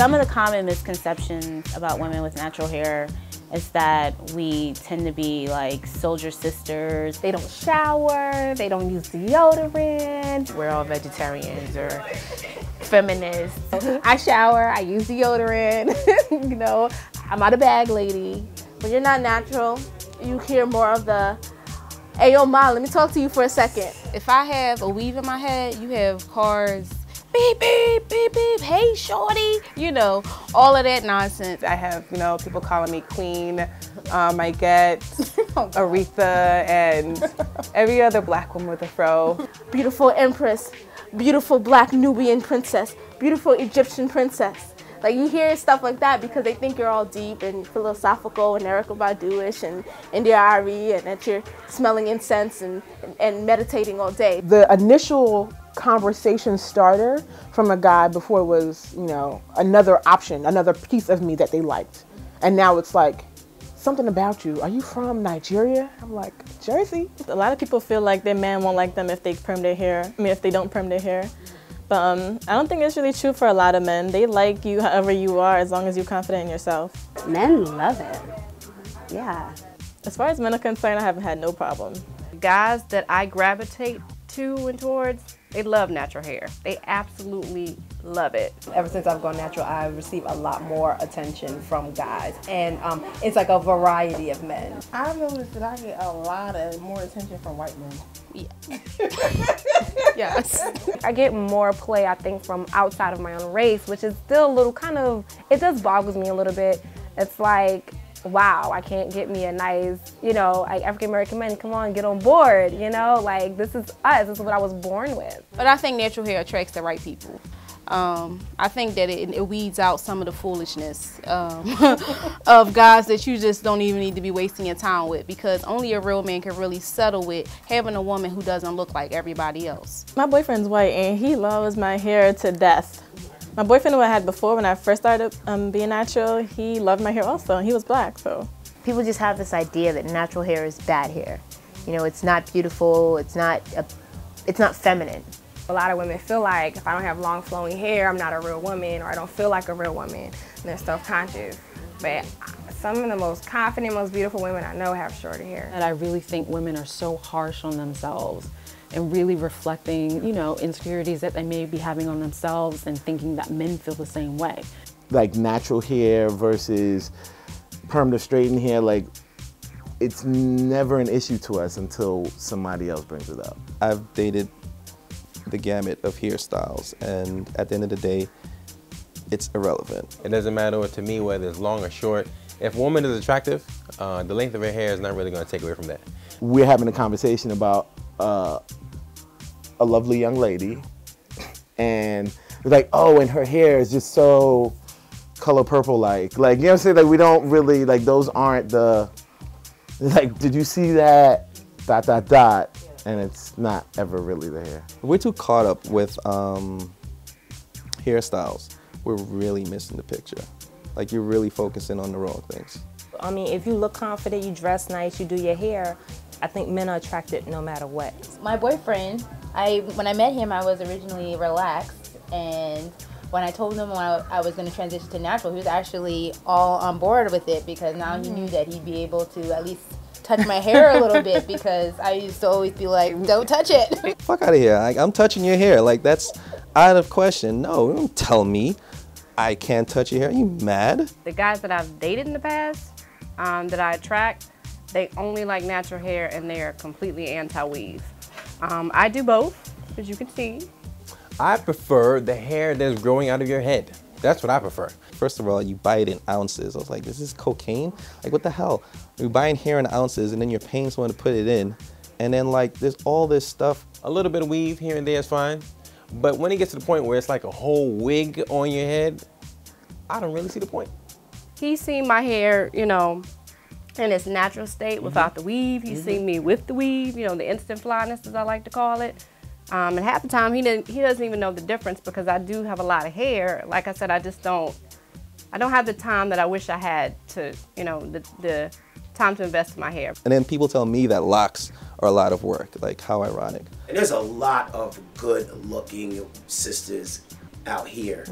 Some of the common misconceptions about women with natural hair is that we tend to be like soldier sisters. They don't shower, they don't use deodorant. We're all vegetarians or feminists. I shower, I use deodorant, you know, I'm not a bag lady. When you're not natural, you hear more of the, hey yo ma, let me talk to you for a second. If I have a weave in my head, you have cars, beep, beep, beep, beep, hey shorty, you know, all of that nonsense. I have, you know, people calling me Queen, I get Aretha, and every other black woman with a fro. Beautiful empress, beautiful black Nubian princess, beautiful Egyptian princess. Like you hear stuff like that because they think you're all deep and philosophical and Erykah Badu-ish and India Arie, and that you're smelling incense and meditating all day. The initial conversation starter from a guy before was, you know, another option, another piece of me that they liked. And now it's like, something about you. Are you from Nigeria? I'm like, Jersey. A lot of people feel like their man won't like them if they perm their hair. I mean, if they don't perm their hair. But I don't think it's really true for a lot of men. They like you however you are as long as you're confident in yourself. Men love it. Yeah. As far as men are concerned, I haven't had no problem. Guys that I gravitate to and towards, they love natural hair. They absolutely love it. Ever since I've gone natural, I've received a lot more attention from guys, and it's like a variety of men. I've noticed that I get a lot more attention from white men. Yeah. Yes. I get more play, I think, from outside of my own race, which is still a little kind of, it does boggles me a little bit. It's like, wow, I can't get me a nice, you know, like African-American men, come on, get on board, you know, like this is us, this is what I was born with. But I think natural hair attracts the right people. I think that it weeds out some of the foolishness of guys that you just don't even need to be wasting your time with, because only a real man can really settle with having a woman who doesn't look like everybody else. My boyfriend's white and he loves my hair to death. My boyfriend who I had before, when I first started being natural, he loved my hair also, and he was black, so. People just have this idea that natural hair is bad hair. You know, it's not beautiful, it's not feminine. A lot of women feel like if I don't have long flowing hair, I'm not a real woman, or I don't feel like a real woman, and they're self-conscious. But some of the most confident, most beautiful women I know have shorter hair. And I really think women are so harsh on themselves and really reflecting, you know, insecurities that they may be having on themselves and thinking that men feel the same way. Like natural hair versus perm to straighten hair, like it's never an issue to us until somebody else brings it up. I've dated the gamut of hairstyles, and at the end of the day, it's irrelevant. It doesn't matter to me whether it's long or short. If a woman is attractive, the length of her hair is not really going to take away from that. We're having a conversation about a lovely young lady, and we're like, oh, and her hair is just so color purple like, you know what I'm saying? Like we don't really, like those aren't the, like, did you see that, ... And it's not ever really the hair. We're too caught up with hairstyles. We're really missing the picture. Like you're really focusing on the wrong things. I mean, if you look confident, you dress nice, you do your hair, I think men are attracted no matter what. My boyfriend, when I met him, I was originally relaxed, and when I told him I was going to transition to natural, he was actually all on board with it, because now he knew that he'd be able to at least touch my hair a little bit, because I used to always be like, don't touch it. Fuck out of here. I'm touching your hair. Like that's out of question. No, don't tell me I can't touch your hair. Are you mad? The guys that I've dated in the past, that I attract, they only like natural hair and they're completely anti-weave. I do both, as you can see. I prefer the hair that's growing out of your head. That's what I prefer. First of all, you buy it in ounces. I was like, this is cocaine? Like, what the hell? You're buying hair in ounces and then you're paying someone to put it in. And then like, there's all this stuff. A little bit of weave here and there is fine. But when it gets to the point where it's like a whole wig on your head, I don't really see the point. He's seen my hair, you know, in its natural state without the weave. He's seen me with the weave, you know, the instant flyness, as I like to call it. And half the time he doesn't even know the difference, because I do have a lot of hair. Like I said, I don't have the time that I wish I had to, you know, the time to invest in my hair. And then people tell me that locks are a lot of work. Like, how ironic. And there's a lot of good looking sisters out here,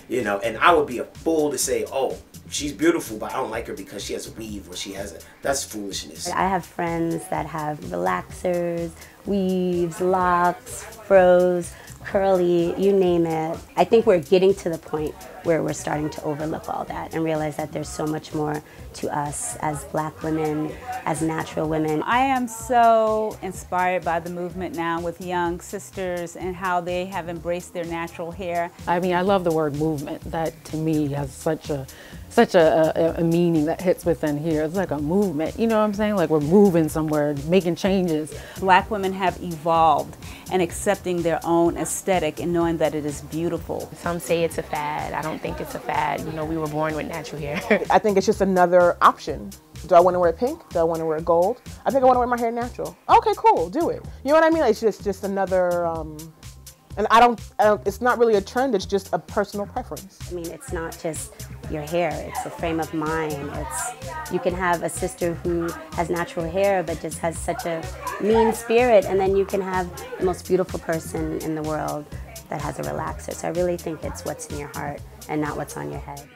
you know, and I would be a fool to say, oh, she's beautiful, but I don't like her because she has a weave or she has a, that's foolishness. I have friends that have relaxers, weaves, locks, froze, curly, you name it. I think we're getting to the point where we're starting to overlook all that and realize that there's so much more to us as Black women, as natural women. I am so inspired by the movement now with young sisters and how they have embraced their natural hair. I mean, I love the word movement. That to me has such a meaning that hits within here. It's like a movement, you know what I'm saying? Like we're moving somewhere, making changes. Black women have evolved and accepting their own aesthetic and knowing that it is beautiful. Some say it's a fad. I don't think it's a fad. You know, we were born with natural hair. I think it's just another option. Do I want to wear pink? Do I want to wear gold? I think I want to wear my hair natural. Okay, cool, do it. You know what I mean? It's just another, and I don't, it's not really a trend, it's just a personal preference. I mean, it's not just your hair, it's a frame of mind. You can have a sister who has natural hair but just has such a mean spirit, and then you can have the most beautiful person in the world that has a relaxer. So I really think it's what's in your heart and not what's on your head.